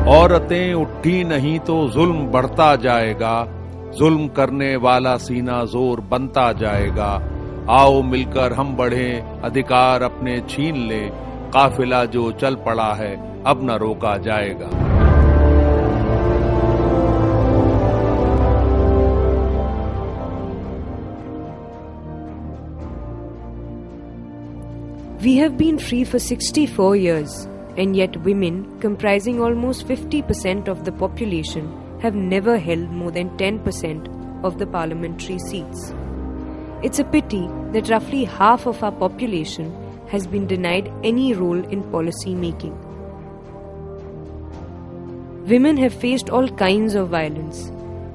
औरतें उठी नहीं तो जुल्म बढ़ता जाएगा, जुल्म करने वाला सीना जोर बनता जाएगा। आओ मिलकर हम बढ़ें, अधिकार अपने छीन ले, काफिला जो चल पड़ा है अब न रोका जाएगा। We have been free for 64 years, and yet women, comprising almost 50% of the population, have never held more than 10% of the parliamentary seats. It's a pity that roughly half of our population has been denied any role in policy making. Women have faced all kinds of violence,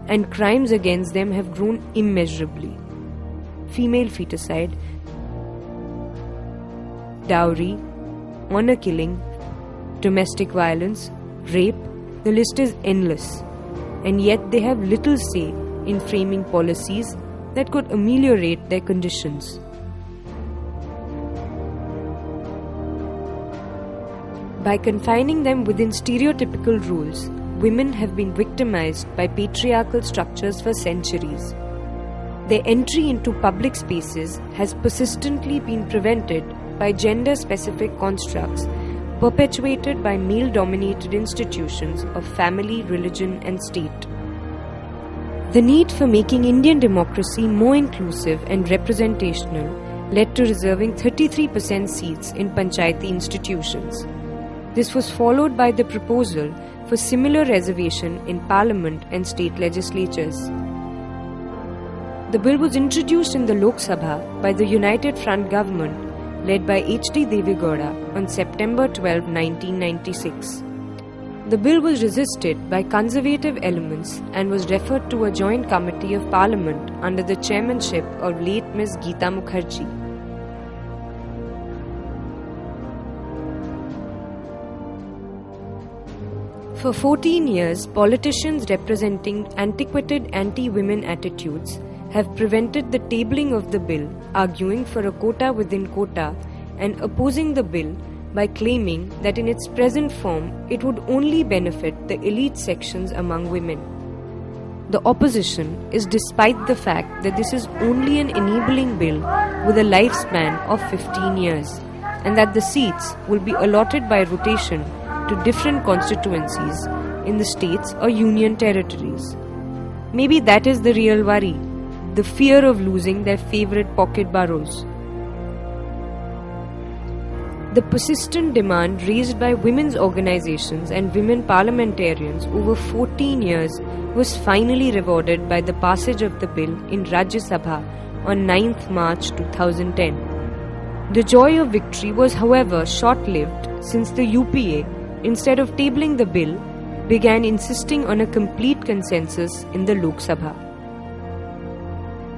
and crimes against them have grown immeasurably. Female feticide, dowry, honor killing, domestic violence, rape, the list is endless. And yet they have little say in framing policies that could ameliorate their conditions. By confining them within stereotypical rules, women have been victimized by patriarchal structures for centuries. Their entry into public spaces has persistently been prevented by gender-specific constructs perpetuated by male-dominated institutions of family, religion and state. The need for making Indian democracy more inclusive and representational led to reserving 33% seats in Panchayati institutions. This was followed by the proposal for similar reservation in Parliament and state legislatures. The bill was introduced in the Lok Sabha by the United Front government led by H.D. Deve Gowda on September 12, 1996. The bill was resisted by conservative elements and was referred to a joint committee of Parliament under the chairmanship of late Ms. Geeta Mukherjee. For 14 years, politicians representing antiquated anti-women attitudes have prevented the tabling of the bill, arguing for a quota within quota and opposing the bill by claiming that in its present form it would only benefit the elite sections among women. The opposition is despite the fact that this is only an enabling bill with a lifespan of 15 years and that the seats will be allotted by rotation to different constituencies in the states or union territories. Maybe that is the real worry, the fear of losing their favorite pocket boroughs. The persistent demand raised by women's organizations and women parliamentarians over 14 years was finally rewarded by the passage of the bill in Rajya Sabha on 9th March 2010. The joy of victory was, however, short-lived since the UPA, instead of tabling the bill, began insisting on a complete consensus in the Lok Sabha.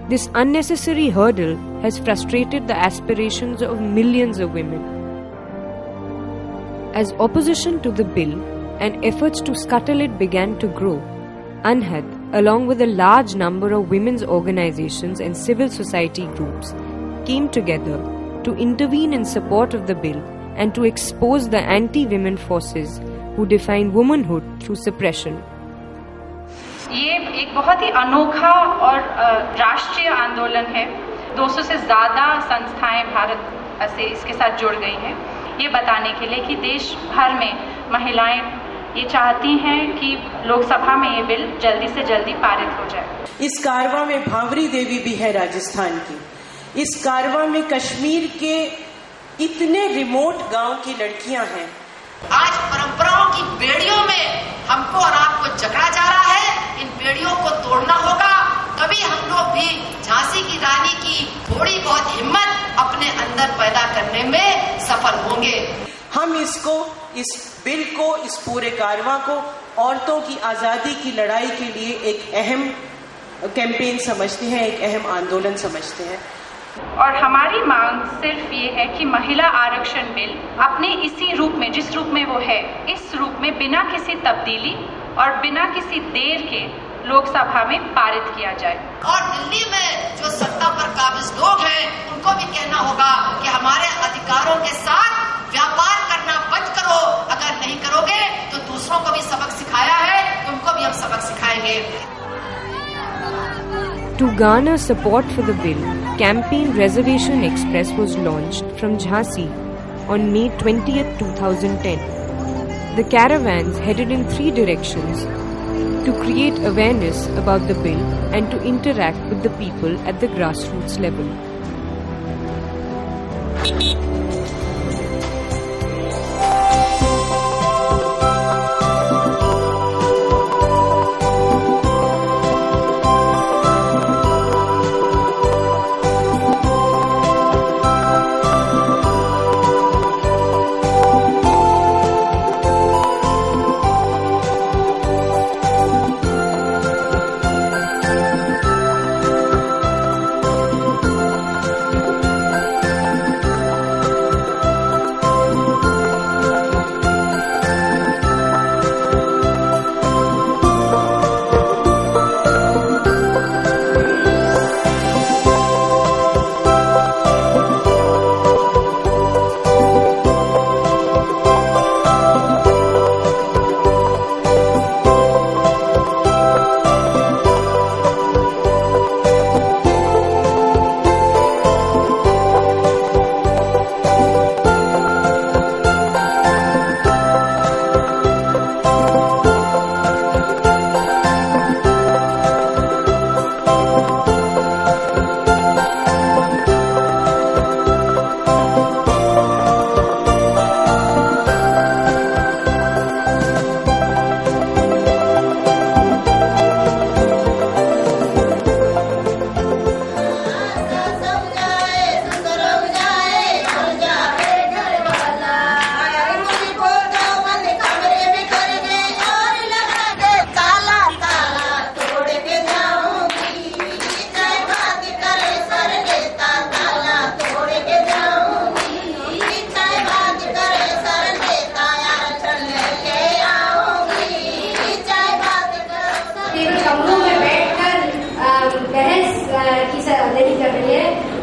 This unnecessary hurdle has frustrated the aspirations of millions of women. As opposition to the bill and efforts to scuttle it began to grow, Anhad, along with a large number of women's organizations and civil society groups, came together to intervene in support of the bill and to expose the anti-women forces who define womanhood through suppression. ये एक बहुत ही अनोखा और राष्ट्रीय आंदोलन है। 200 से ज़्यादा संस्थाएं भारत से इसके साथ जुड़ गई हैं, ये बताने के लिए कि देश भर में महिलाएं ये चाहती हैं कि लोकसभा में ये बिल जल्दी से जल्दी पारित हो जाए। इस कारवां में भांवरी देवी भी है राजस्थान की। इस कारवां में कश्मीर के इतने रिमोट गांव की लड़कियां हैं। आज परंपराओं की बेड़ियों में हमको और आपको जकड़ा जा रहा है। इन बेड़ियों को तोड़ना होगा, तभी हम लोग भी झांसी की रानी की थोड़ी बहुत हिम्मत अपने अंदर पैदा करने में सफल होंगे। हम इस बिल को, इस पूरे कारवां को औरतों की आजादी की लड़ाई के लिए एक अहम कैंपेन समझते हैं, एक अहम आंदोलन समझते हैं। और हमारी मांग सिर्फ ये है कि महिला आरक्षण बिल अपने इसी रूप में, जिस रूप में वो है, इस रूप में बिना किसी तब्दीली और बिना किसी देर के लोकसभा में पारित किया जाए। और दिल्ली में जो सत्ता पर काबिज लोग हैं, उनको भी कहना होगा कि हमारे अधिकारों के साथ व्यापार करना बंद करो। अगर नहीं करोगे तो दूसरों को भी सबक garner support for the bill, Campaign Reservation Express was launched from Jhansi on May 20th, 2010. The caravans headed in 3 directions to create awareness about the bill and to interact with the people at the grassroots level.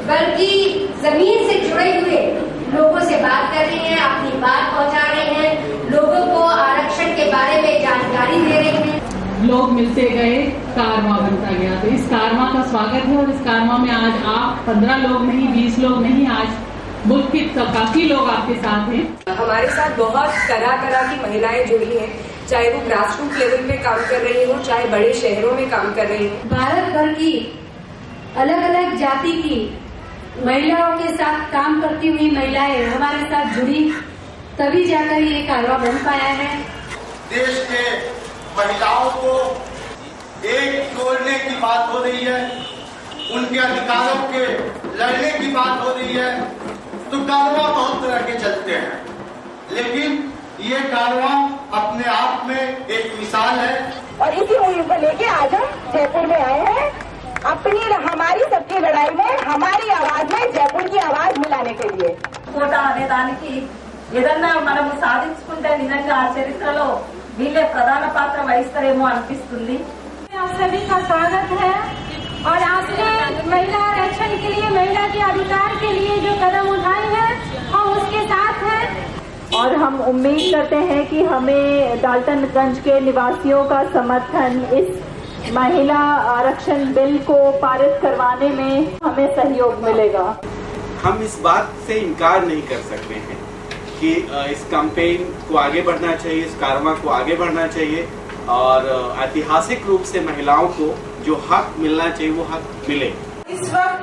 बल्कि जमीन से जुड़े हुए लोगों से बात कर रही हैं, अपनी बात पहुंचा रही हैं, लोगों को आरक्षण के बारे में जानकारी दे रही हैं। लोग मिलते गए, कारवां बनता गया। तो इस कारवां का स्वागत है और इस कारवां में आज आप 15 लोग नहीं, 20 लोग नहीं, आज मुल्क के काफी लोग आपके साथ हैं। हमारे साथ बहुत तरह की महिलाएं जुड़ी हैं, चाहे वो ग्रासरूट लेवल पे काम कर रही हो, चाहे बड़े शहरों में काम कर रही हो। भारत भर की अलग अलग जाति की महिलाओं के साथ काम करती हुई महिलाएं हमारे साथ जुड़ी, तभी जाकर ये कारवां बन पाया है। देश के महिलाओं को एक जोड़ने की बात हो रही है, उनके अधिकारों के लड़ने की बात हो रही है। तो कारवां बहुत तरह के चलते हैं, लेकिन ये कारवां अपने आप में एक मिसाल है। और इसी मुहिम को लेके आज हम जयपुर में आए हैं, अपनी हमारी सबकी लड़ाई में हमारी आवाज में जयपुर की आवाज मिलाने के लिए। కోటా అనే దానికి ఏదన్నా మనం సాధించుకుంటే నిజంగా ఆ చరిత్రలో వీళ్ళే ప్రధాన పాత్ర వహిస్తారేమో అనిపిస్తుంది। आप सभी का स्वागत है और आपने महिला आरक्षण के लिए, महिला के अधिकार के लिए जो कदम उठाए हैं हम उसके साथ हैं और हम उम्मीद करते हैं कि हमें डाल्टनगंज के निवासियों का समर्थन इस महिला आरक्षण बिल को पारित करवाने में हमें सहयोग मिलेगा। हम इस बात से इनकार नहीं कर सकते हैं कि इस कैंपेन को आगे बढ़ना चाहिए, इस कारवां को आगे बढ़ना चाहिए और ऐतिहासिक रूप से महिलाओं को जो हक मिलना चाहिए वो हक मिले। इस वक्त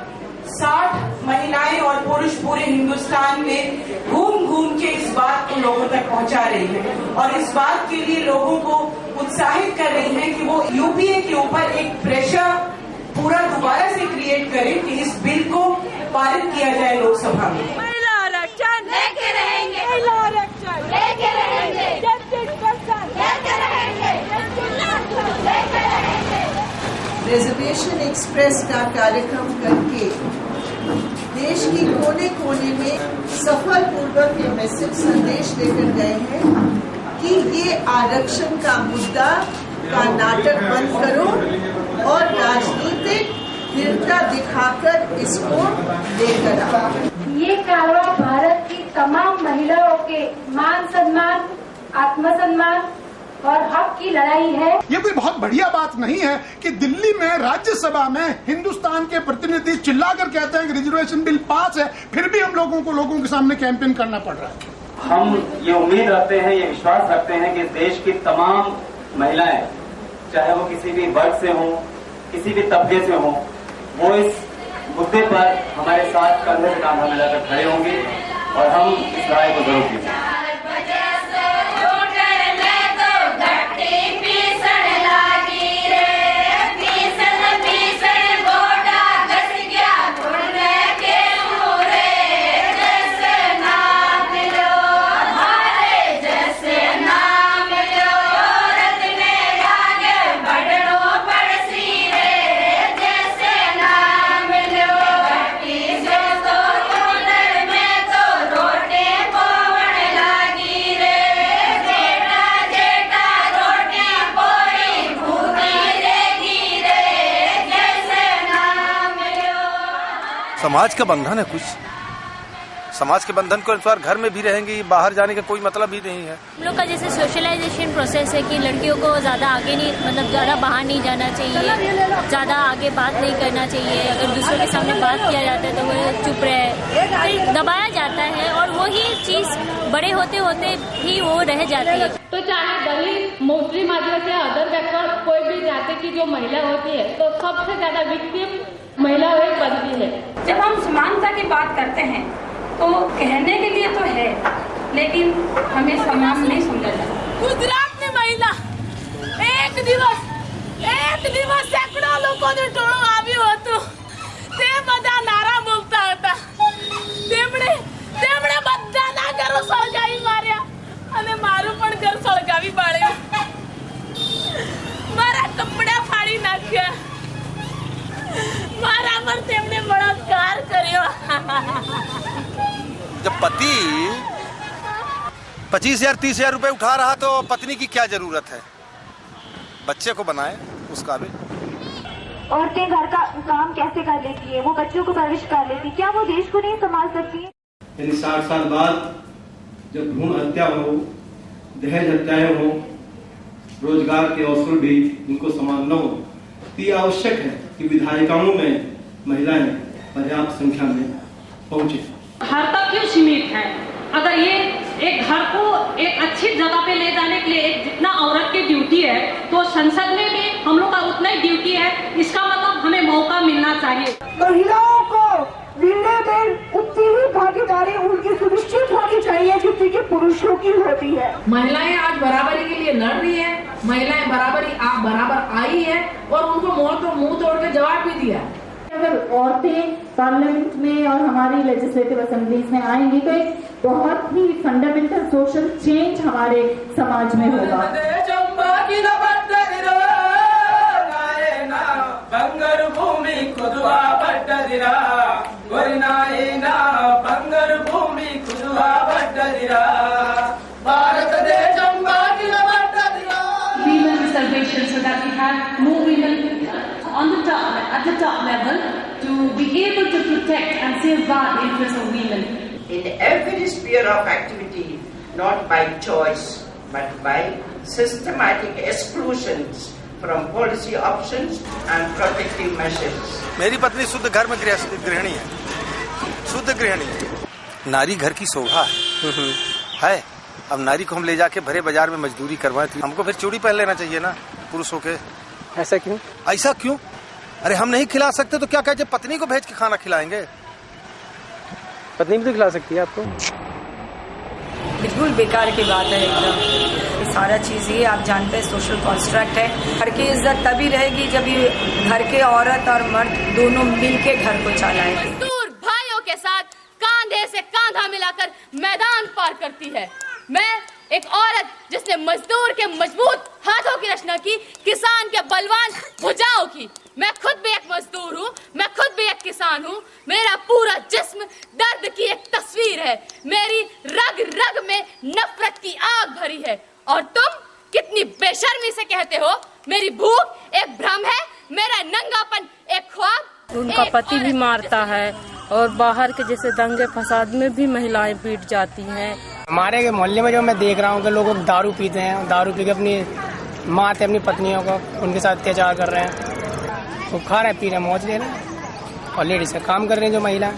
60 महिलाएं और पुरुष पूरे हिंदुस्तान में घूम के इस बात को लोगों तक पहुंचा रही हैं और इस बात के लिए लोगों को उत्साहित कर रही हैं कि वो यूपीए के ऊपर एक प्रेशर पूरा दोबारा से क्रिएट करें कि इस बिल को पारित किया जाए लोकसभा में। महिला आरक्षण लेके रहेंगे, महिला आरक्षण लेके रहेंगे, 33% लेके रहेंगे, लेके रहेंगे। रिजर्वेशन एक्सप्रेस का कार्यक्रम करके देश की कोने कोने में सफल पूर्वक ये मैसेज संदेश लेकर गए हैं कि ये आरक्षण का मुद्दा का नाटक बंद करो और राजनीतिक दृढ़ता दिखाकर इसको लेकर आओ। ये कारवां भारत की तमाम महिलाओं के मान सम्मान, आत्मसम्मान और हक की लड़ाई है। ये कोई बहुत बढ़िया बात नहीं है कि दिल्ली में राज्यसभा में हिंदुस्तान के प्रतिनिधि चिल्लाकर कहते हैं कि रिजर्वेशन बिल पास है, फिर भी हम लोगों के सामने कैंपेन करना पड़ रहा है। हम ये उम्मीद रखते हैं, ये विश्वास रखते हैं कि देश की तमाम महिलाएं, चाहे वो किसी भी वर्ग से हों, किसी भी तबके से हों, वो इस मुद्दे पर हमारे साथ कंधे से कंधा मिलाकर खड़े होंगे और हम इस लड़ाई को जरूर जीतेंगे। समाज का बंधन है कुछ, समाज के बंधन के अनुसार घर में भी रहेंगे, बाहर जाने का कोई मतलब ही नहीं है। हम लोग का जैसे सोशलाइजेशन प्रोसेस है कि लड़कियों को ज़्यादा आगे नहीं, मतलब ज़्यादा बाहर नहीं जाना चाहिए, ज़्यादा आगे बात नहीं करना चाहिए। अगर दूसरों के सामने बात किया जाता है तो वो चुप रहे, दबाया जाता है और वही चीज़ बड़े होते होते भी वो रह जाती है। तो चाहे दलित, मुस्लिम, आदिवासी, अदर बैकवर्ड कोई भी जाति की जो महिला होती है तो सबसे ज्यादा विक्टिम महिला एक बनती है। जब हम समानता की बात करते हैं तो कहने के लिए तो है, लेकिन हमें समान नहीं समझा जाता। गुजरात में महिला एक दिवस सैकड़ों लोगों ने टोळो આવ્યું હતું, તે બધા નારા બોલતા હતા। તેમણે બધાના ઘરો સળગાવી માર્યા અને મારું પણ ઘર સળગાવી પાડ્યું, મારા કપડા ફાડી નાખ્યા, મારા પર તેમણે બળાત્કાર કર્યો। जब पति 25,000 30,000 रुपए उठा रहा तो पत्नी की क्या जरूरत है? बच्चे को बनाए उस काबिल। औरतें घर का काम कैसे कर लेती है, वो बच्चों को परवरिश कर लेती, क्या वो देश को नहीं संभाल सकती है? यानी 60 साल बाद जब भ्रूण हत्या हो, दहेज हत्याएं हो, रोजगार के अवसर भी उनको समान न हो, तो ये आवश्यक है कि विधायिकाओं में महिलाएं पर्याप्त संख्या में पहुंचे। घर तक क्यों सीमित है? अगर ये एक घर को एक अच्छी जगह पे ले जाने के लिए एक जितना औरत की ड्यूटी है तो संसद में भी हम लोग का उतना ही ड्यूटी है। इसका मतलब हमें मौका मिलना चाहिए। महिलाओं को निर्णय में उतनी ही भागीदारी उनकी सुनिश्चित होनी चाहिए जितनी कि पुरुषों की होती है। महिलाएं आज बराबरी के लिए लड़ रही है, महिलाएं बराबरी आप बराबर आई है और उनको मुंह तोड़ के जवाब भी दिया। अगर औरतें पार्लियामेंट में और हमारी लेजिस्लेटिव असेंबलीज में आएंगी तो एक बहुत ही फंडामेंटल सोशल चेंज हमारे समाज में होगा। बंगर भूमि खुदवा बट्टदिरा, गोरिनाइना बंगर भूमि खुदवा बट्टदिरा, Bharat Desam बागिन बट्टदिरा। Women reservation so that we have more women on the top, at the top level, to be able to protect and safeguard the interests of women. In every sphere of activity, not by choice, but by systematic exclusions from policy options and protective measures. मेरी पत्नी शुद्ध घर में गृहिणी है, शुद्ध गृहिणी है। नारी घर की शोभा है। अब नारी को हम ले जाके भरे बाजार में मजदूरी करवाएं तो हमको फिर चूड़ी पहन लेना चाहिए ना पुरुषों के। ऐसा क्यों? ऐसा क्यों? अरे हम नहीं खिला सकते तो क्या कहे, पत्नी को भेज के खाना खिलाएंगे? पत्नी भी तो खिला सकती है आपको। बिल्कुल बेकार की बात है एकदम। ये सारा चीज ये आप जानते हैं सोशल कॉन्स्ट्रक्ट है। घर की इज्जत तभी रहेगी जब ये घर के औरत और मर्द दोनों मिल के घर को चलाएंगे। मजदूर भाइयों के साथ कांधे से कांधा मिलाकर मैदान पार करती है। मैं एक औरत जिसने मजदूर के मजबूत हाथों की रचना की, किसान के बलवान भुजाओं की। मैं खुद भी एक मजदूर हूँ, मैं खुद भी एक किसान हूँ। मेरा पूरा जिस्म दर्द की एक तस्वीर है। मेरी रग रग में नफरत की आग भरी है। और तुम कितनी बेशर्मी से कहते हो मेरी भूख एक भ्रम है, मेरा नंगापन एक ख्वाब। उनका पति भी मारता है और बाहर के जैसे दंगे फसाद में भी महिलाएं पीट जाती हैं। हमारे मोहल्ले में जो मैं देख रहा हूँ कि लोग दारू पीते हैं, दारू पी के अपनी माँ से अपनी पत्नियों को उनके साथ अत्याचार कर रहे हैं, वो खा रहे पी रहे मौज ले रहे हैं और लेडीज का काम कर रहे हैं जो महिला।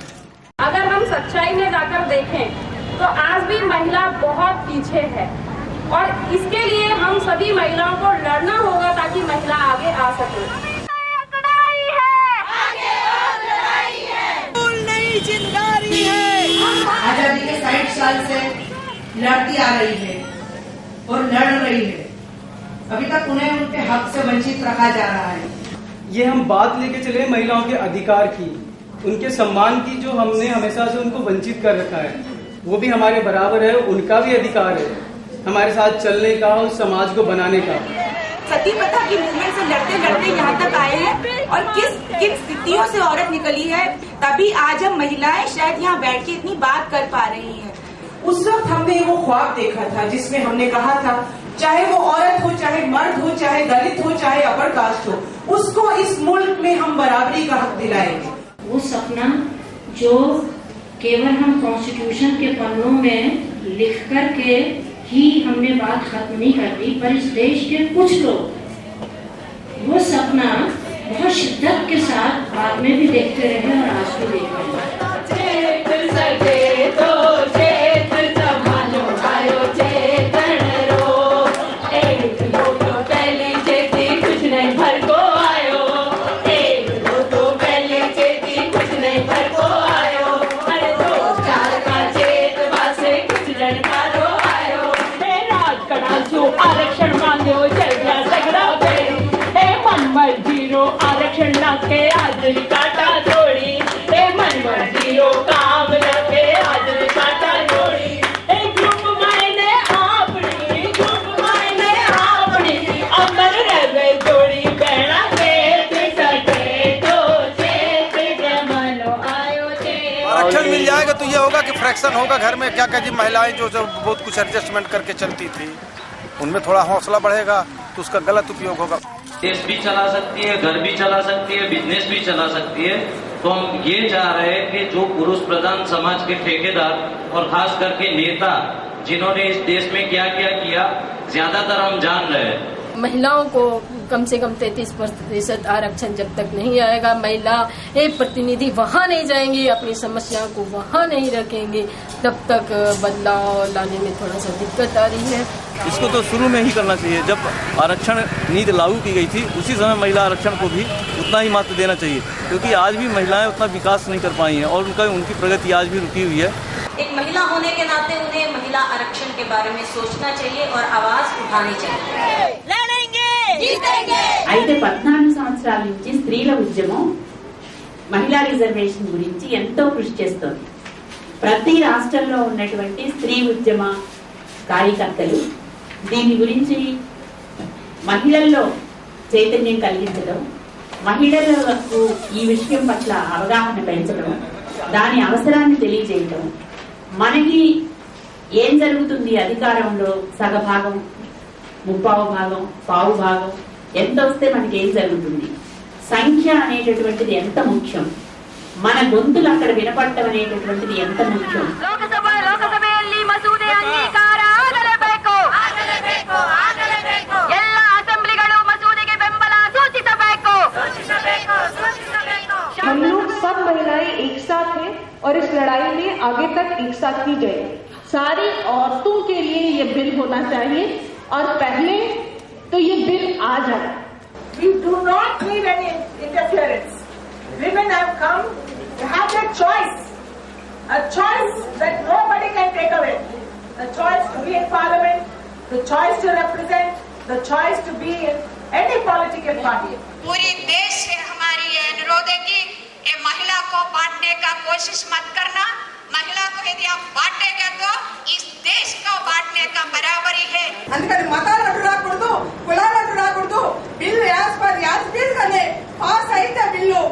अगर हम सच्चाई में जाकर देखें तो आज भी महिला बहुत पीछे है और इसके लिए हम सभी महिलाओं को लड़ना होगा ताकि महिला आगे आ सके। आजादी के 60 साल से लड़ती आ रही है और लड़ रही है, अभी तक उन्हें उनके हक से वंचित रखा जा रहा है। ये हम बात लेके चले महिलाओं के अधिकार की, उनके सम्मान की, जो हमने हमेशा से उनको वंचित कर रखा है, वो भी हमारे बराबर है, उनका भी अधिकार है हमारे साथ चलने का और समाज को बनाने का। सती प्रथा की मूवमेंट से लड़ते लड़ते यहाँ तक आए हैं और किन स्थितियों से औरत निकली है, तभी आज हम महिलाएं शायद यहाँ बैठ के इतनी बात कर पा रही हैं। उस वक्त हमने वो ख्वाब देखा था जिसमें हमने कहा था चाहे वो औरत हो, चाहे मर्द हो, चाहे दलित हो, चाहे अपर कास्ट हो, उसको इस मुल्क में हम बराबरी का हक दिलाएंगे। वो सपना जो केवल हम कॉन्स्टिट्यूशन के पन्नों में लिख कर के ही हमने बात खत्म नहीं कर दी, पर इस देश के कुछ लोग वो सपना बहुत शिद्दत के साथ बाद में भी देखते रहे और आज भी देख रहे हैं। आरक्षण मांगो जगड़ा झगड़ा ए मनमर जीरो आरक्षण लाके आज काटा जोड़ी ए मनमर जीरो काम लाके आज काटा जोड़ी ए ग्रुप मायने आपनी अमर रहे जोड़ी बहना के सके तो से मनो आयो थे। आरक्षण मिल जाएगा तो ये होगा कि फ्रैक्शन होगा घर में, क्या कहती महिलाएं जो बहुत कुछ एडजस्टमेंट करके चलती थी उनमें थोड़ा हौसला बढ़ेगा तो उसका गलत उपयोग होगा। देश भी चला सकती है, घर भी चला सकती है, बिजनेस भी चला सकती है। तो हम ये चाह रहे हैं कि जो पुरुष प्रधान समाज के ठेकेदार और खास करके नेता जिन्होंने इस देश में क्या क्या किया ज्यादातर हम जान रहे हैं। महिलाओं को कम से कम 33% आरक्षण जब तक नहीं आएगा, महिला एक प्रतिनिधि वहाँ नहीं जाएंगी, अपनी समस्याओं को वहाँ नहीं रखेंगे, तब तक बदलाव लाने में थोड़ा सा दिक्कत आ रही है। इसको तो शुरू में ही करना चाहिए, जब आरक्षण नीति लागू की गई थी उसी समय महिला आरक्षण को भी उतना ही महत्व देना चाहिए, क्योंकि आज भी महिलाएं उतना विकास नहीं कर पाई हैं और उनकी प्रगति आज भी रुकी हुई है। एक महिला होने के नाते उन्हें महिला आरक्षण के बारे में सोचना चाहिए और आवाज उठानी चाहिए। लड़ेंगे, जीतेंगे। అయితే 14 సంవత్సరాల నుంచి స్త్రీల ఉద్యమం మహిళా రిజర్వేషన్ గురించి ఎంతో కృషి చేస్తోంది. ప్రతి రాష్ట్రంలో ఉన్నటువంటి స్త్రీ ఉద్యమ కార్యకర్తలు దీని గురించి మహిళల్లో చైతన్యం కలిగించడం, మహిళలకు ఈ విషయం పట్ల అవగాహన పెంచడం, దాని అవసరాన్ని తెలియజేయడం, మనకి ఏం జరుగుతుంది అధికారంలో సగభాగం, ముప్పావు భాగం, పావు భాగం ఎంత వస్తే మనకి ఏం జరుగుతుంది, సంఖ్య అనేటటువంటిది ఎంత ముఖ్యం, మన గొంతులు అక్కడ వినపడటం అనేటటువంటిది ఎంత ముఖ్యం. ಲೋಕಸಭೆಯಲ್ಲಿ ಮಸೂದೆ ಅಂಗೀಕಾರ ಆಗಲೇಬೇಕು. ಎಲ್ಲ ಅಸೆಂಬ್ಲಿಗಳು ಮಸೂದೆಗೆ ಬೆಂಬಲ ಸೂಚಿಸಬೇಕು. हम लोग सब महिलाएं एक साथ हैं और इस लड़ाई में आगे तक एक साथ ही जाए. सारी औरतों के लिए ये बिल होना चाहिए और पहले तो ये बिल आ जाए. We do not need any interference. Women have come to have their choice. A choice that nobody can take away. The choice to be in parliament, the choice to represent, the choice to be in any political party. पूरी देश से हमारी ये अनुरोध है कि ये महिला को बांटने का कोशिश मत करना. महिला को यदि आप बांटेंगे तो इस देश को बांटने का बराबरी है. అందుకని మతాలు అడ్డు రాకూడదు, కులాలు అడ్డు రాకూడదు. Bill as per as bill కనే పాస్ అయితే బిల్లు.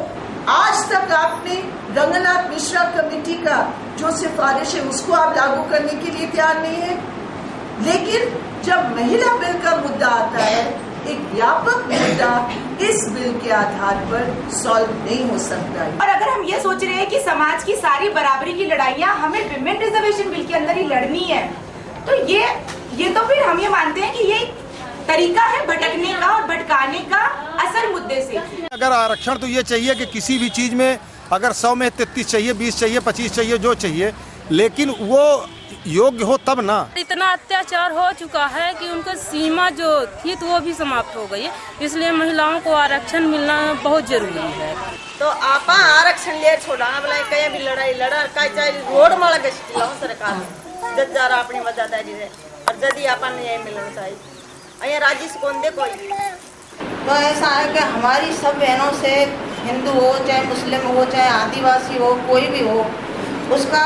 आज तक आपने रंगनाथ मिश्रा कमेटी का जो सिफारिश है उसको आप लागू करने के लिए तैयार नहीं है. लेकिन जब महिला बिल का मुद्दा आता है, एक व्यापक मुद्दा इस बिल के आधार पर सॉल्व नहीं हो सकता है. और अगर हम ये सोच रहे हैं कि समाज की सारी बराबरी की लड़ाइयाँ हमें विमेन रिजर्वेशन बिल के अंदर ही लड़नी है, तो ये तो फिर हम ये मानते हैं कि ये तरीका है भटकने का और भटकाने का असल मुद्दे से। अगर आरक्षण तो ये चाहिए कि किसी भी चीज में अगर 100 में 33 चाहिए, 20 चाहिए, 25 चाहिए, जो चाहिए, लेकिन वो योग्य हो तब ना। इतना अत्याचार हो चुका है कि उनका सीमा जो थी तो वो भी समाप्त हो गई है, इसलिए महिलाओं को आरक्षण मिलना बहुत जरूरी है। तो आप आरक्षण ले छोड़ा बोला कहीं भी लड़ाई लड़ा चाहे रोड माला सरकार जज जा रहा अपनी वफादारी है और जदी अपन यही मिलना चाहिए अँ राज्य से कौन दे कोई। तो ऐसा है कि हमारी सब बहनों से हिंदू हो चाहे मुस्लिम हो चाहे आदिवासी हो कोई भी हो उसका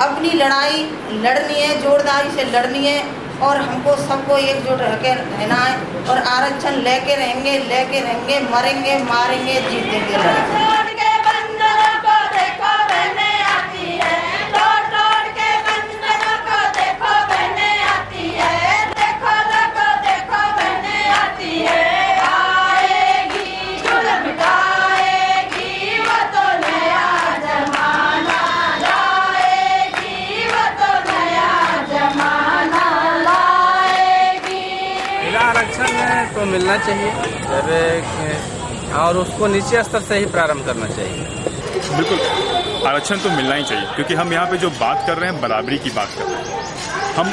अपनी लड़ाई लड़नी है, जोरदारी से लड़नी है और हमको सबको एकजुट रहकर रहना है और आरक्षण लेके रहेंगे, मरेंगे मारेंगे जीतेंगे। तो मिलना चाहिए और उसको नीचे स्तर से ही प्रारंभ करना चाहिए। बिल्कुल आरक्षण तो मिलना ही चाहिए क्योंकि हम यहाँ पे जो बात कर रहे हैं बराबरी की बात कर रहे हैं। हम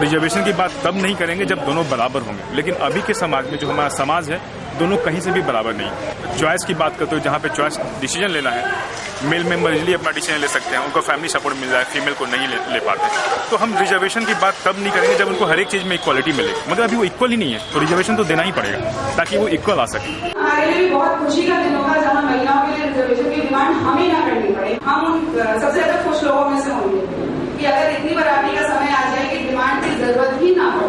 रिजर्वेशन की बात तब नहीं करेंगे जब दोनों बराबर होंगे, लेकिन अभी के समाज में जो हमारा समाज है दोनों कहीं से भी बराबर नहीं। चॉइस की बात करते हो जहाँ पे चॉइस डिसीजन लेना है, मेल मेंबर इजीली अपना डिसीजन ले सकते हैं, उनको फैमिली सपोर्ट मिल रहा है, फीमेल को नहीं ले पाते। तो हम रिजर्वेशन की बात तब नहीं करेंगे जब उनको हर एक चीज में इक्वालिटी मिले, मगर अभी वो इक्वल ही नहीं है तो रिजर्वेशन तो देना ही पड़ेगा ताकि वो इक्वल आ सके। हमारे लिए बहुत खुशी का दिन होगा जहाँ महिलाओं के लिए रिजर्वेशन की डिमांड हमें ना करनी पड़े। हम उन सबसे ज्यादा खुश लोगों में से होंगे कि अगर इतनी बराबरी का समय आ जाए कि डिमांड की जरूरत ही ना हो,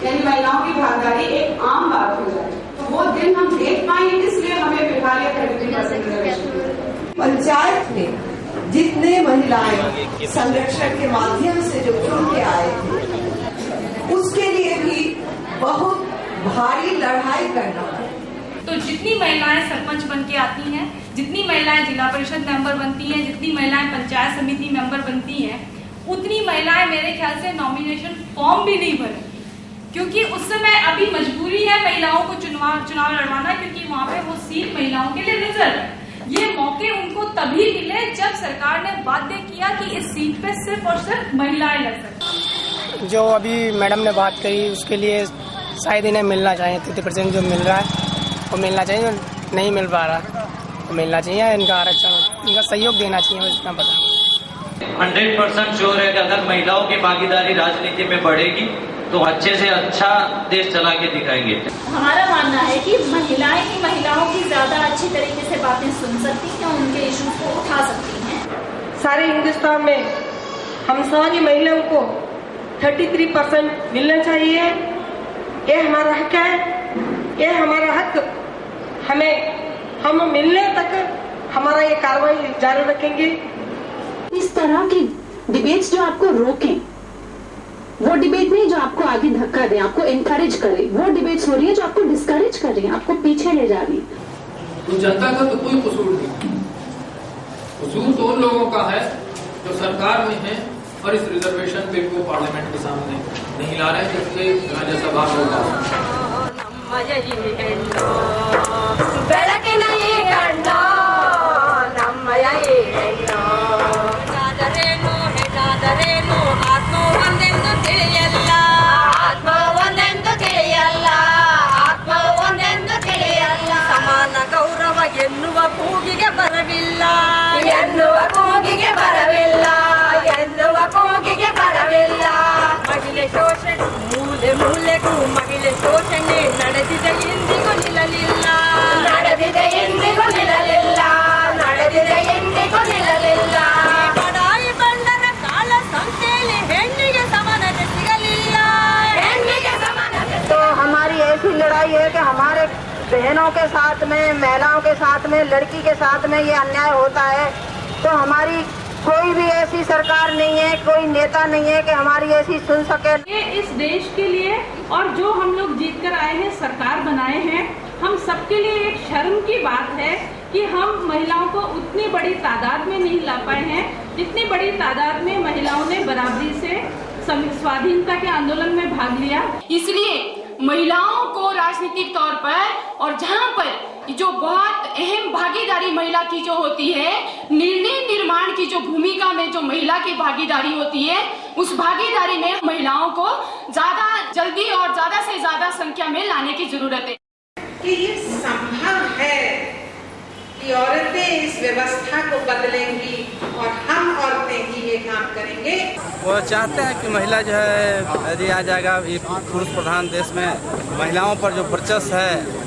यानी महिलाओं की भागीदारी एक आम बात हो जाए, तो वो दिन हम देख पाएंगे। इसलिए हमें फिलहाल 33% रिजर्वेशन। पंचायत में जितने महिलाएं संरक्षण के माध्यम से जो चुन के आए थे उसके लिए भी बहुत भारी लड़ाई करना है। तो जितनी महिलाएं सरपंच बन के आती हैं, जितनी महिलाएं जिला परिषद मेंबर बनती हैं, जितनी महिलाएं पंचायत समिति मेंबर बनती हैं, उतनी महिलाएं मेरे ख्याल से नॉमिनेशन फॉर्म भी नहीं भरेंगी, क्योंकि उस समय अभी मजबूरी है महिलाओं को चुनाव लड़वाना, क्योंकि वहाँ पे वो सीट महिलाओं के लिए रिजर्व है। ये मौके उनको तभी मिले जब सरकार ने बाध्य किया कि इस सीट पे सिर्फ और सिर्फ महिलाएं लड़ सकती। जो अभी मैडम ने बात कही उसके लिए शायद इन्हें मिलना चाहिए, 33% जो मिल रहा है वो मिलना चाहिए, जो नहीं मिल पा रहा वो मिलना चाहिए। इनका आरक्षण, इनका सहयोग देना चाहिए, इतना बता। 100% श्योर है कि अगर महिलाओं की भागीदारी राजनीति में बढ़ेगी तो अच्छे से अच्छा देश चला के दिखाएंगे। हमारा मानना है कि महिलाएं ही महिलाओं की ज्यादा अच्छी तरीके से बातें सुन सकती हैं, उनके इश्यूज को उठा सकती हैं। सारे हिंदुस्तान में हम सारी महिलाओं को 33% मिलना चाहिए। ये हमारा हक है, ये हमारा हक हम मिलने तक हमारा ये कार्रवाई जारी रखेंगे। इस तरह की डिबेट्स जो आपको रोकें, वो डिबेट नहीं जो आपको आगे धक्का दे, आपको एनकरेज करे, वो डिबेट्स हो रही है जो आपको डिस्करेज कर रही है, आपको पीछे ले जा रही है। तो जनता का तो कोई कसूर नहीं, कसूर तो उन लोगों का है जो सरकार में है और इस रिजर्वेशन बिल को पार्लियामेंट के सामने नहीं ला रहे, जिससे राज्यसभा होगा। ಎನ್ನುವ ಕೂಗಿಗೆ ಬರವಿಲ್ಲ, ಎನ್ನುವ ಕೂಗಿಗೆ ಬರವಿಲ್ಲ, ಎನ್ನುವ ಕೂಗಿಗೆ ಬರವಿಲ್ಲ. ಮಹಿಳೆ ಶೋಷಣೆ ಮೂಲೆ ಮೂಲೆಗೂ ಮಹಿಳೆ ಶೋಷಣೆ ನಡೆದಿದೆ ಎಂದಿಗೂ ನಿಲ್ಲಲಿಲ್ಲ, ನಡೆದಿದೆ ಎಂದಿಗೂ ನಿಲ್ಲಲಿಲ್ಲ, ನಡೆದಿದೆ ಎಂದಿಗೂ ನಿಲ್ಲಲಿಲ್ಲ. ಬಡಾಯಿ ಬಂಡರ ಕಾಲ ಸಂಖ್ಯೆಯಲ್ಲಿ ಹೆಣ್ಣಿಗೆ ಸಮಾನತೆ ಸಿಗಲಿಲ್ಲ, ಹೆಣ್ಣಿಗೆ ಸಮಾನತೆ। तो हमारी ऐसी लड़ाई है कि हमारे बहनों के साथ में, महिलाओं के साथ में, लड़की के साथ में ये अन्याय होता है, तो हमारी कोई भी ऐसी सरकार नहीं है, कोई नेता नहीं है कि हमारी ऐसी सुन सके। ये इस देश के लिए और जो हम लोग जीत कर आए हैं, सरकार बनाए हैं, हम सबके लिए एक शर्म की बात है कि हम महिलाओं को उतनी बड़ी तादाद में नहीं ला पाए हैं जितनी बड़ी तादाद में महिलाओं ने बराबरी से स्वाधीनता के आंदोलन में भाग लिया। इसलिए महिलाओं को राजनीतिक तौर पर और जहां पर जो बहुत अहम भागीदारी महिला की जो होती है, निर्णय निर्माण की जो भूमिका में जो महिला की भागीदारी होती है, उस भागीदारी में महिलाओं को ज्यादा जल्दी और ज्यादा से ज्यादा संख्या में लाने की जरूरत है। कि ये संभव है कि औरतें इस व्यवस्था को बदलेंगी और हम औरतें ही ये काम करेंगे। वो चाहते हैं कि महिला जो है यदि आ जाएगा ये पुरुष प्रधान देश में, महिलाओं पर जो वर्चस्व है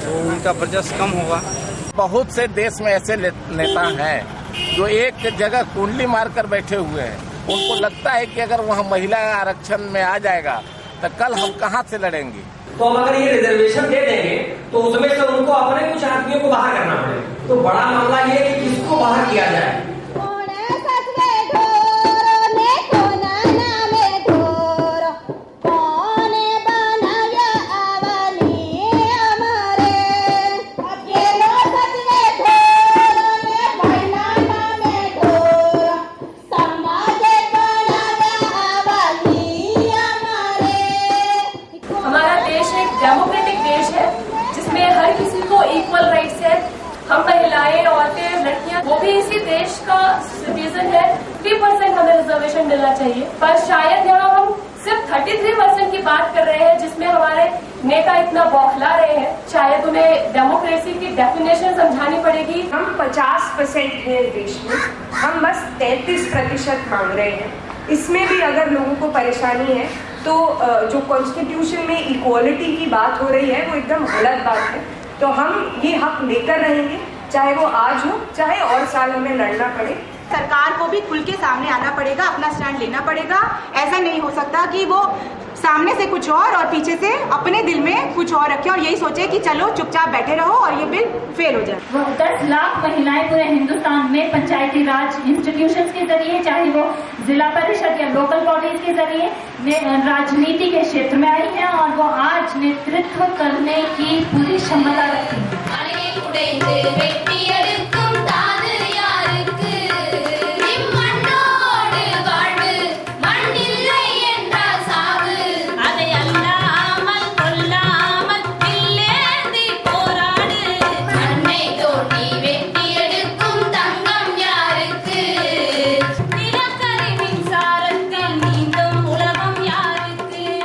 वो उनका वर्चस्व कम होगा। बहुत से देश में ऐसे नेता हैं जो एक जगह कुंडली मारकर बैठे हुए हैं। उनको लगता है कि अगर वहाँ महिला आरक्षण में आ जाएगा तो कल हम कहाँ से लड़ेंगे। तो हम अगर ये रिजर्वेशन दे देंगे तो उसमें से उनको अपने कुछ आदमियों को बाहर करना पड़ेगा। तो बड़ा मामला ये है कि किसको बाहर किया जाए। डेमोक्रेटिक देश है जिसमें हर किसी को इक्वल राइट्स है। हम महिलाएं, औरतें, लड़कियां वो भी इसी देश का सिटीजन है। 3% हमें रिजर्वेशन मिलना चाहिए, पर शायद यहाँ हम सिर्फ 33% की बात कर रहे हैं, जिसमें हमारे नेता इतना बौखला रहे हैं। शायद उन्हें डेमोक्रेसी की डेफिनेशन समझानी पड़ेगी। हम 50% है देश में, हम बस 33% मांग रहे हैं। इसमें भी अगर लोगों को परेशानी है तो जो कॉन्स्टिट्यूशन में इक्वालिटी की बात हो रही है वो एकदम गलत बात है। तो हम ये हक लेकर रहेंगे, चाहे वो आज हो चाहे और साल हमें लड़ना पड़े। सरकार को भी खुल के सामने आना पड़ेगा, अपना स्टैंड लेना पड़ेगा। ऐसा नहीं हो सकता कि वो सामने से कुछ और पीछे से अपने दिल में कुछ और रखे और यही सोचे कि चलो चुपचाप बैठे रहो और ये बिल फेल हो जाए। 10 लाख महिलाएं पूरे हिंदुस्तान में पंचायती राज इंस्टीट्यूशंस के जरिए, चाहे वो जिला परिषद या लोकल बॉडीज के जरिए राजनीति के क्षेत्र में आई है और वो आज नेतृत्व करने की पूरी क्षमता रखती है।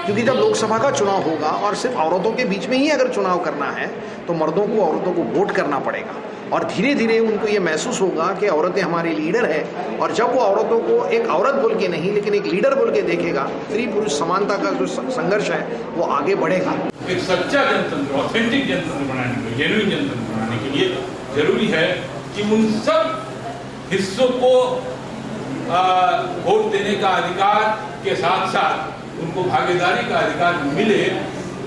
क्योंकि जब लोकसभा का चुनाव होगा और सिर्फ औरतों के बीच में ही अगर चुनाव करना है तो मर्दों को औरतों को वोट करना पड़ेगा और धीरे धीरे उनको ये महसूस होगा कि औरतें हमारी लीडर है। और जब वो औरतों को एक औरत बोल के नहीं लेकिन एक लीडर बोल के देखेगा, स्त्री पुरुष समानता का जो संघर्ष है वो आगे बढ़ेगा। एक सच्चा जनतंत्र, ऑथेंटिक जनतंत्र बनाने के लिए, जेन्युइन जनतंत्र बनाने के लिए जरूरी है कि उन सब हिस्सों को वोट देने का अधिकार के साथ साथ उनको भागीदारी का अधिकार मिले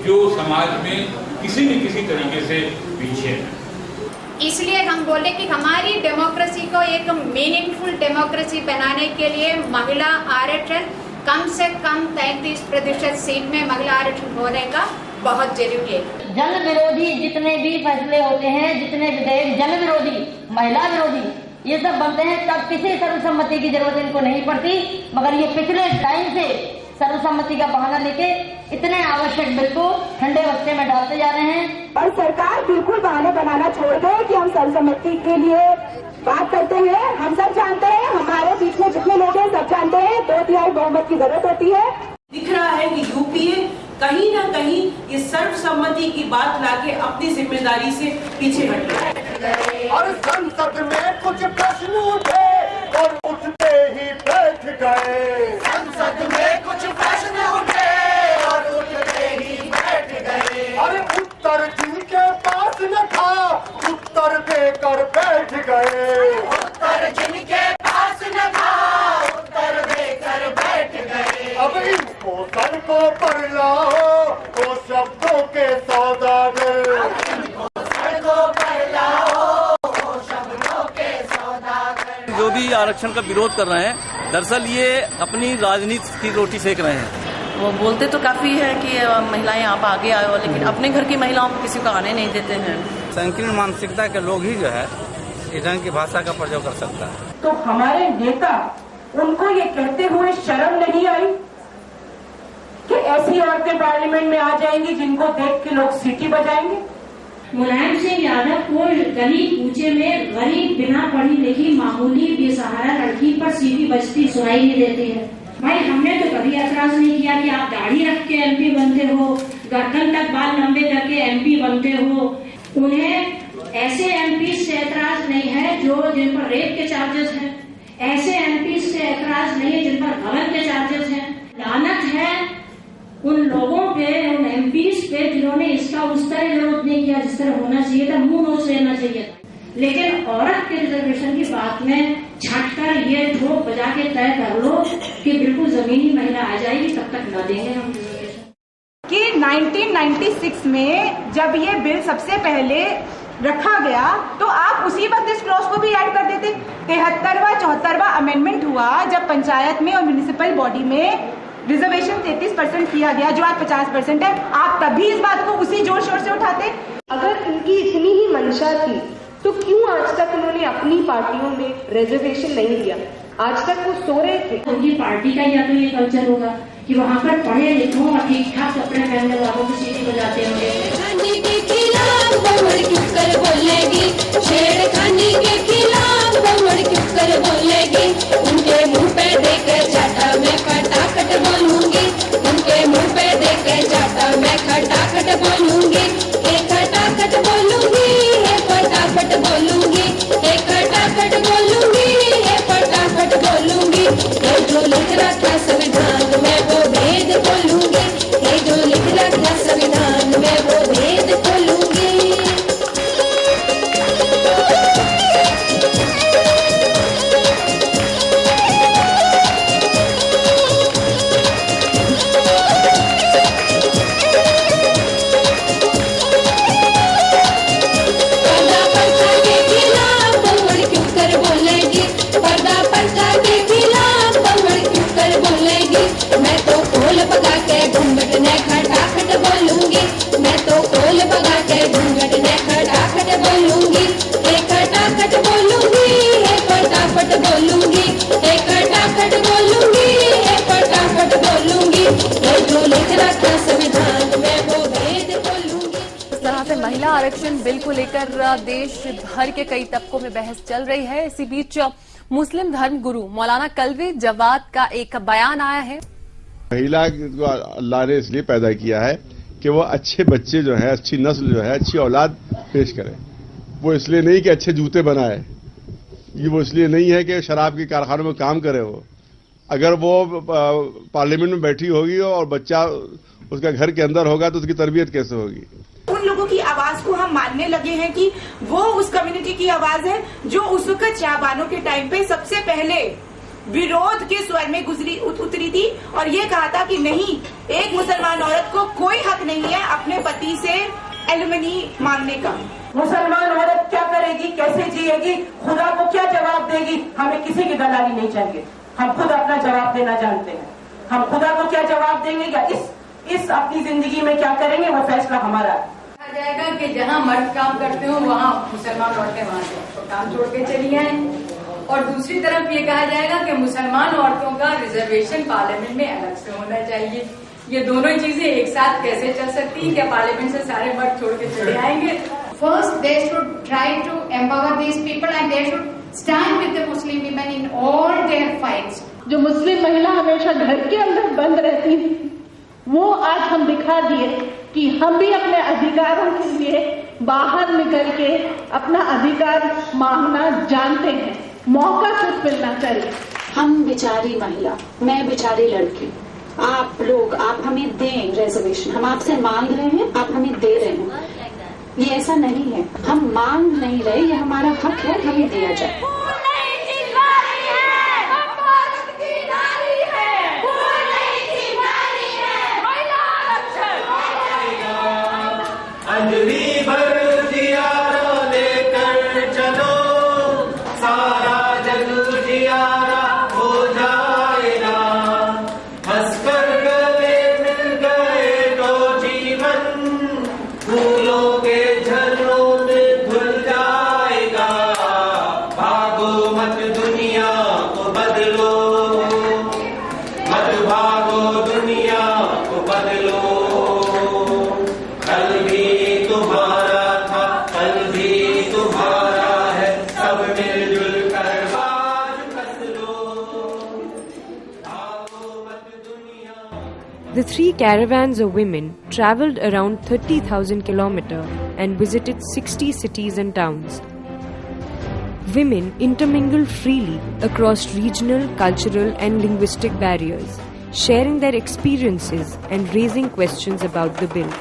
जो समाज में किसी न किसी तरीके से पीछे है। इसलिए हम बोले कि हमारी डेमोक्रेसी को एक मीनिंगफुल डेमोक्रेसी बनाने के लिए महिला आरक्षण कम से कम 33% सीट में महिला आरक्षण होने का बहुत जरूरी है। जन विरोधी जितने भी फैसले होते हैं, जितने विधेयक जन विरोधी, महिला विरोधी, ये सब बनते हैं, तब किसी सर्वसम्मति की जरूरत इनको नहीं पड़ती। मगर ये पिछले टाइम से सर्वसम्मति का बहाना लेके इतने आवश्यक बिल को ठंडे बस्ते में डालते जा रहे हैं। और सरकार बिल्कुल बहाने बनाना छोड़ दे कि हम सर्वसम्मति के लिए बात करते हैं। हम सब जानते हैं, हमारे बीच में जितने लोग हैं सब जानते हैं 2/3 बहुमत की जरूरत होती है। दिख रहा है कि यूपीए कहीं ना कहीं ये सर्वसम्मति की बात लाके अपनी जिम्मेदारी से पीछे हट रहा है। और संसद में कुछ प्रश्न उठे और उठते ही बैठ गए। संसद में कुछ प्रश्न उठे और उठते ही बैठ गए। अरे उत्तर जिनके पास न था उत्तर देकर बैठ गए। उत्तर जिनके पास न था उत्तर देकर बैठ गए। अब इनको सड़कों पर लाओ वो शब्दों के सौदागर। सड़कों पर लाओ वो शब्दों के सौदागर। जो भी आरक्षण का विरोध कर रहे हैं, दरअसल ये अपनी राजनीति की रोटी सेक रहे हैं। वो बोलते तो काफी है कि महिलाएं आप आगे आए, लेकिन अपने घर की महिलाओं को किसी को आने नहीं देते हैं। संकीर्ण मानसिकता के लोग ही जो है इस ढंग की भाषा का प्रयोग कर सकता है। तो हमारे नेता उनको ये कहते हुए शर्म नहीं आई ऐसी औरतें पार्लियामेंट में आ जाएंगी जिनको देख के लोग सीटी बजाएंगे। मुलायम सिंह यादव को गली कूचे में गरीब बिना पढ़ी लिखी मामूली बेसहारा लड़की पर सीटी बजती सुनाई नहीं देती है। भाई हमने तो कभी ऐतराज नहीं किया कि आप दाढ़ी रख के एमपी बनते हो, गर्दन तक बाल लंबे करके एमपी बनते हो। उन्हें ऐसे एमपी से ऐतराज नहीं है जो जिन पर रेप के चार्जेस हैं, ऐसे एमपी से ऐतराज नहीं है जिन पर गलत के चार्जेस हैं। लानत है उन लोगों पे, उन एमपीज पे जिन्होंने इसका उस तरह विरोध नहीं किया जिस तरह होना चाहिए था, मुंह नोच लेना चाहिए था। लेकिन औरत के रिजर्वेशन की बात में छटकर ये ठोक बजा के तय कर लो कि बिल्कुल जमीनी महिला आ जाएगी, तब तक न देंगे हम कि 1996 में जब ये बिल सबसे पहले रखा गया तो आप उसी वक्त इस क्लॉज को भी ऐड कर देते। 73वां 74वां अमेंडमेंट हुआ जब पंचायत में और म्युनिसिपल बॉडी में रिजर्वेशन 33% किया गया, जो आज 50% है, आप तभी इस बात को उसी जोर शोर से उठाते। अगर इनकी इतनी ही मंशा थी तो क्यों आज तक उन्होंने अपनी पार्टियों में रिजर्वेशन नहीं दिया? आज तक वो सो रहे थे। उनकी पार्टी का या तो ये कल्चर होगा कि वहाँ पर पढ़े लिखों और ठीक ठाक कपड़े पहनने वालों की सीटी बजाते होंगे। छेड़खानी के खिलाफ बमड़ क्यों कर बोलेगी, छेड़खानी के खिलाफ बमड़ क्यों कर बोलेगी, उनके मुंह पे देकर चाटा मैं खटाखट बोलूंगी, उनके मुंह पे देकर चाटा मैं खटाखट बोलूंगी, खटाखट बोलूंगी, फटाफट बोलूंगी, खटाखट बोलूंगी, फटाफट बोलूंगी, जो लिख रखा संविधान में वो भेद खोलूंगी, जो लिख रखा संविधान में वो भेद खोलूंगी। महिला आरक्षण बिल को लेकर देश भर के कई तबकों में बहस चल रही है। इसी बीच मुस्लिम धर्म गुरु मौलाना कल्वी जवाद का एक बयान आया है। महिला को अल्लाह ने इसलिए पैदा किया है कि वो अच्छे बच्चे जो है, अच्छी नस्ल जो है, अच्छी औलाद पेश करे। वो इसलिए नहीं कि अच्छे जूते बनाए, ये वो इसलिए नहीं है कि शराब के कारखानों में काम करे। वो अगर वो पार्लियामेंट में बैठी होगी और बच्चा उसका घर के अंदर होगा तो उसकी तरबियत कैसे होगी? उन लोगों की आवाज को हम मानने लगे हैं कि वो उस कम्युनिटी की आवाज है जो उस वक्त शाहबानों के टाइम पे सबसे पहले विरोध के स्वर में उतरी थी और ये कहा था कि नहीं, एक मुसलमान औरत को कोई हक नहीं है अपने पति से एलिमनी मांगने का। मुसलमान औरत क्या करेगी, कैसे जिएगी, खुदा को क्या जवाब देगी? हमें किसी की दलाली नहीं चाहिए, हम खुद अपना जवाब देना जानते हैं। हम खुदा को क्या जवाब देंगे या इस अपनी जिंदगी में क्या करेंगे, वो फैसला हमारा है। कहा जाएगा कि जहाँ मर्द काम करते हो वहाँ मुसलमान औरतें वहाँ से काम छोड़ के चली आए, और दूसरी तरफ ये कहा जाएगा कि मुसलमान औरतों का रिजर्वेशन पार्लियामेंट में अलग से होना चाहिए। ये दोनों चीजें एक साथ कैसे चल सकती हैं? क्या पार्लियामेंट से सारे मर्द छोड़ के चले आएंगे? First, they should try to empower these people and they should stand with the Muslim women in all their fights. जो मुस्लिम महिला हमेशा घर के अंदर बंद रहती थी, वो आज हम दिखा दिए कि हम भी अपने अधिकारों के लिए बाहर निकल के अपना अधिकार मांगना जानते हैं। मौका सिर्फ मिलना चाहिए। हम बेचारी महिला, मैं बेचारी लड़की, आप लोग आप हमें दें रिजर्वेशन। हम आपसे मांग रहे हैं, आप हमें दे रहे हैं। ये ऐसा नहीं है, हम मांग नहीं रहे, ये हमारा हक है, हमें दिया जाए। अंजलि भर जियारा लेकर चलो, सारा जग जियारा हो जाएगा। हंसकर गले मिल गए तो जीवन फूलों के झरनों में धुल जाएगा। भागो The 3 caravans of women travelled around 30,000 kilometers and visited 60 cities and towns. Women intermingled freely across regional, cultural and linguistic barriers, sharing their experiences and raising questions about the bill.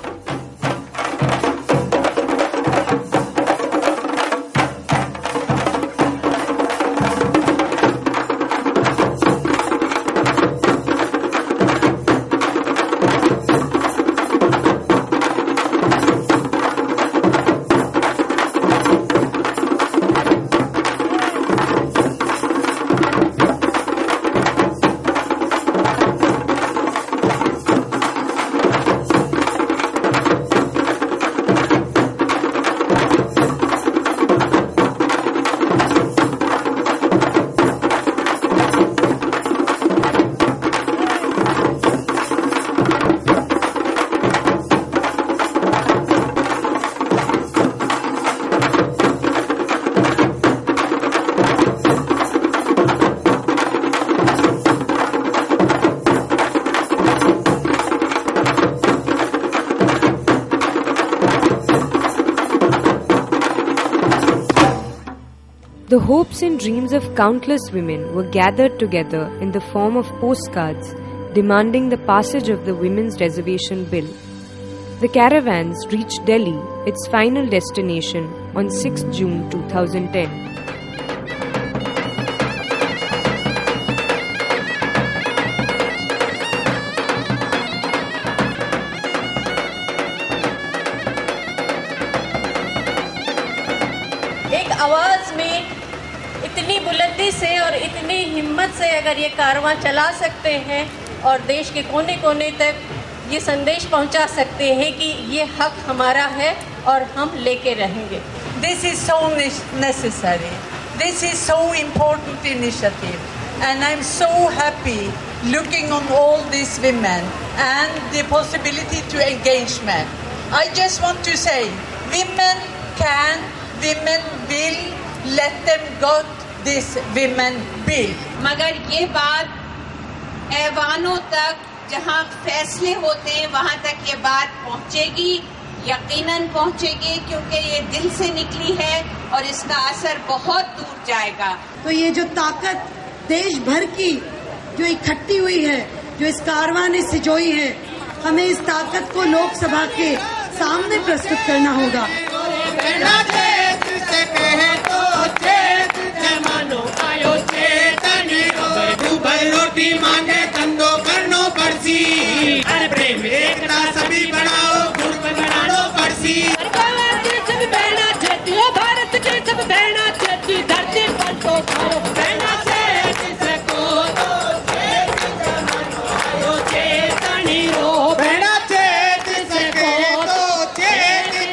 The hopes and dreams of countless women were gathered together in the form of postcards demanding the passage of the Women's Reservation Bill. The caravans reached Delhi, its final destination, on 6 June 2010. एक आवाज में इतनी बुलंदी से और इतनी हिम्मत से अगर ये कारवां चला सकते हैं और देश के कोने कोने तक ये संदेश पहुंचा सकते हैं कि ये हक हमारा है और हम लेके रहेंगे. This is so necessary. This is so important initiative, and I'm so happy looking on all these women and the possibility to engagement. I just want to say, women can, women will, let them got this women bill. मगर ये बात ऐवानों तक जहाँ फैसले होते हैं वहाँ तक ये बात पहुँचेगी, यकीनन पहुँचेगी, क्योंकि ये दिल से निकली है और इसका असर बहुत दूर जाएगा. तो ये जो ताकत देश भर की जो इकट्ठी हुई है, जो इस कारवां ने सिजोई है, हमें इस ताकत को लोकसभा के सामने प्रस्तुत करना होगा. रोटी मांगे कंदो करनो पड़सी, अरे प्रेम एकता सभी बनाओ, ग्रुप बनानो पड़सी. सब बहना छेती हो, भारत के सब बहना छेती, धरती पर तो खाओ बहना छेती सको तो चेतनी रो, बहना छेती सको तो चेतनी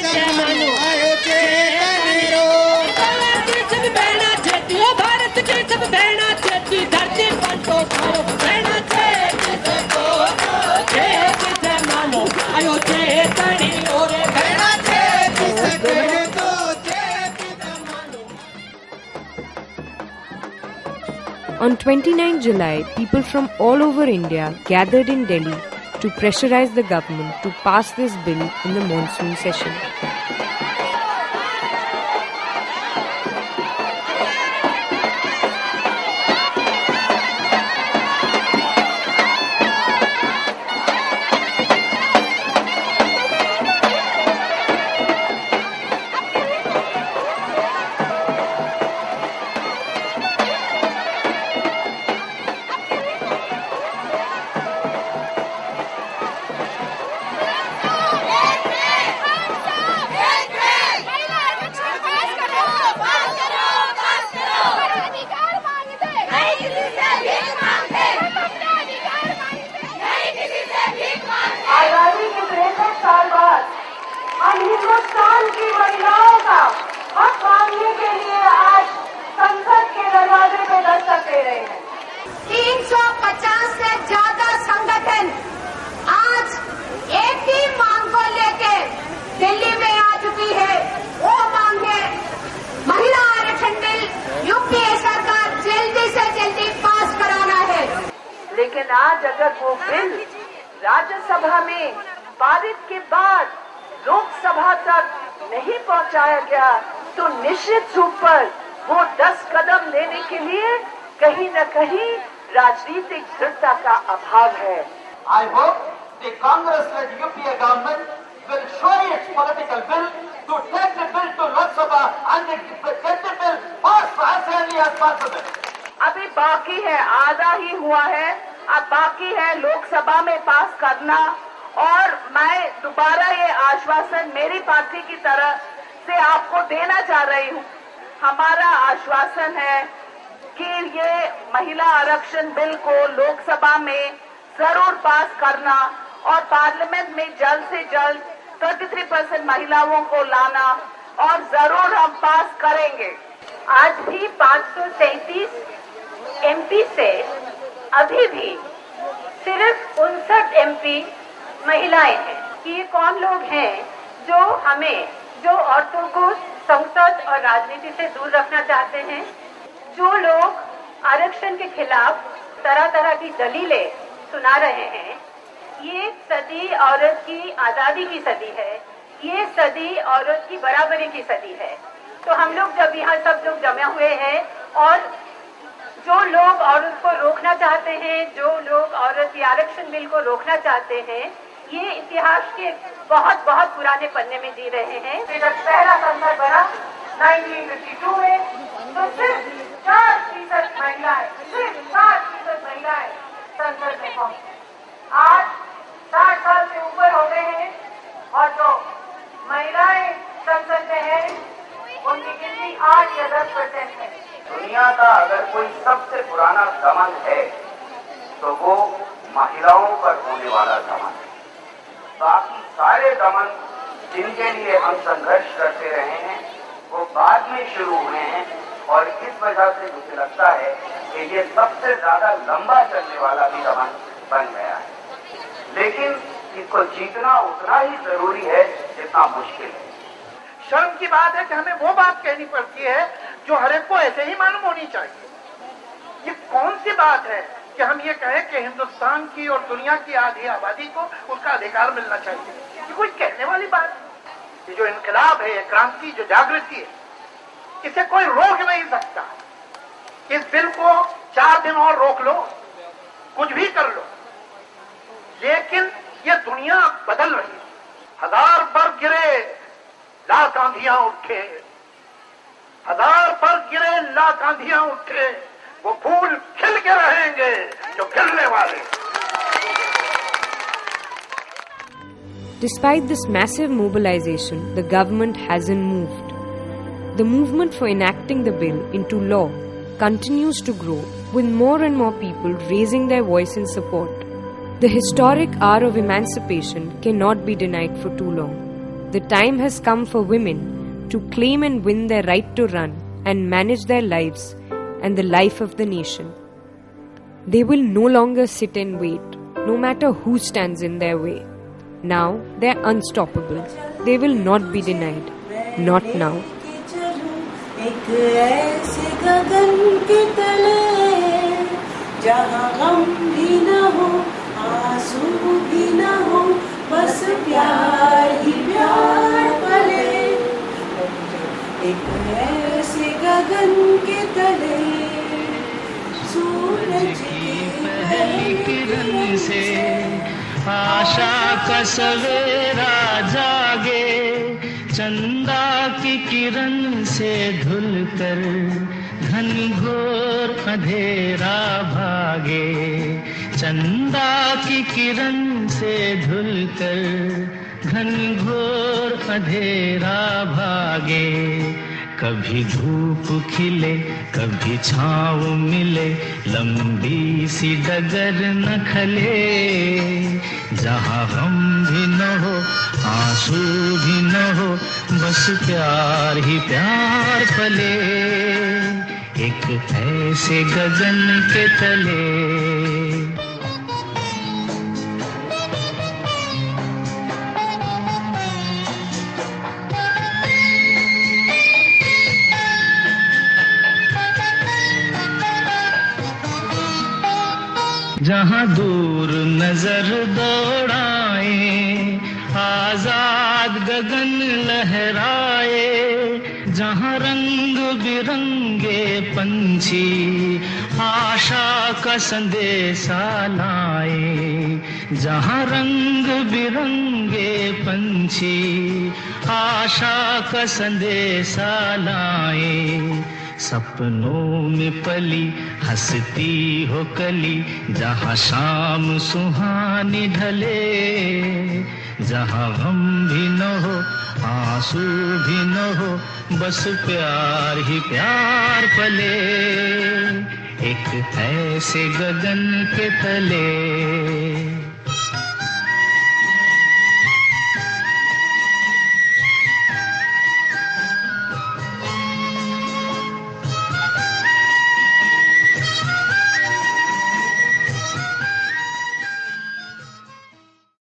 आयो चेतनी रो. सब बहना छेती हो, भारत के सब बहना छेती, धरती पर तो खाओ बहना छेती सको तो चेतनी मानो आयो चेतनी रो रे, बहना छेती सको तो On 29 July, people from all over India gathered in Delhi to pressurize the government to pass this bill in the monsoon session. आजादी के 63 साल बाद हम हिंदुस्तान की महिलाओं का हक मांगने के लिए आज संसद के दरवाजे पे दस्तक दे रहे हैं. 350 से ज्यादा संगठन आज एक ही मांग को लेके दिल्ली में आ चुकी है. वो मांग है महिला आरक्षण बिल यूपीए सरकार जल्दी से जल्दी पास कराना है. लेकिन आज अगर वो बिल राज्यसभा में पारित के बाद लोकसभा तक नहीं पहुंचाया गया तो निश्चित रूप पर वो 10 कदम लेने के लिए कहीं न कहीं राजनीतिक दृढ़ता का अभाव है। I hope the Congress-led UPA government will show its political will to take the bill to Lok Sabha and get the bill passed as early as possible. अभी बाकी है, आधा ही हुआ है, अब बाकी है लोकसभा में पास करना। और मैं दोबारा ये आश्वासन मेरी पार्टी की तरफ से आपको देना चाह रही हूँ। हमारा आश्वासन है कि ये महिला आरक्षण बिल को लोकसभा में जरूर पास करना और पार्लियामेंट में जल्द से जल्द 33% महिलाओं को लाना और जरूर हम पास करेंगे। आज भी 533 एमपी से अभी भी सिर्फ 59 एमपी महिलाएं हैं। कि ये कौन लोग हैं जो औरतों को संसद और राजनीति से दूर रखना चाहते हैं, जो लोग आरक्षण के खिलाफ तरह तरह की दलीलें सुना रहे हैं। ये सदी औरत की आजादी की सदी है, ये सदी औरत की बराबरी की सदी है। तो हम लोग जब यहाँ सब लोग जमे हुए हैं और जो लोग औरत को रोकना चाहते हैं, जो लोग औरत की आरक्षण बिल को रोकना चाहते हैं, ये इतिहास के बहुत बहुत पुराने पन्ने में जी रहे हैं। जब पहला संसद बना 1952 में तो सिर्फ 4% महिलाएं, सिर्फ 4% महिलाएं संसद में पहुंची। आज 60 साल से ऊपर हो गए हैं और जो महिलाएं संसद में हैं उनकी गिनती 8 या 10% है। दुनिया का अगर कोई सबसे पुराना दमन है तो वो महिलाओं पर होने वाला दमन है। बाकी सारे दमन जिनके लिए हम संघर्ष करते रहे हैं वो बाद में शुरू हुए हैं और इस वजह से मुझे लगता है कि ये सबसे ज्यादा लंबा चलने वाला भी दमन बन गया है। लेकिन इसको जीतना उतना ही जरूरी है जितना मुश्किल है। शर्म की बात है कि हमें वो बात कहनी पड़ती है जो हर एक को ऐसे ही मालूम होनी चाहिए। ये कौन सी बात है कि हम ये कहें कि हिंदुस्तान की और दुनिया की आधी आबादी को उसका अधिकार मिलना चाहिए? ये कोई कहने वाली बात? ये जो इनकलाब है, ये क्रांति, जो जागृति है, इसे कोई रोक नहीं सकता। इस बिल को 4 दिन और रोक लो, कुछ भी कर लो, लेकिन ये दुनिया बदल रही है। 1000 पर गिरे लाख आंधियां उठे, 1000 पर गिरे लाख आंधियां उठे, वो फूल खिल के रहेंगे जो खिलने वाले। Despite this massive mobilization, the government hasn't moved. The movement for enacting the bill into law continues to grow, with more and more people raising their voice in support. The historic hour of emancipation cannot be denied for too long. The time has come for women to claim and win their right to run and manage their lives and the life of the nation. They will no longer sit and wait, no matter who stands in their way. Now they are unstoppable. They will not be denied. Not now. एक ऐसे गगन के तले जहाँ गम भी न हो, आंसू भी न हो, बस प्यार ही प्यार पले। एक ऐसे गगन के तले सूरज की पहली किरण से आशा का सवेरा जागे, चंदा की किरण से धुलकर घनघोर अंधेरा भागे, चंदा की किरण से धुलकर घनघोर अंधेरा भागे। कभी धूप खिले कभी छाँव मिले, लंबी सी डगर न खले, जहाँ गम भी न हो आंसू भी न हो, बस प्यार ही प्यार पले। एक ऐसे गगन के तले जहाँ दूर नजर दौड़ाए, आजाद गगन लहराए, जहाँ रंग बिरंगे पंछी आशा का संदेशा लाए, जहाँ रंग बिरंगे पंछी आशा का संदेशा लाए, सपनों में पली हंसती हो कली, जहाँ शाम सुहानी ढले, जहाँ गम भी न हो आंसू भी न हो, बस प्यार ही प्यार पले, एक ऐसे गगन के तले।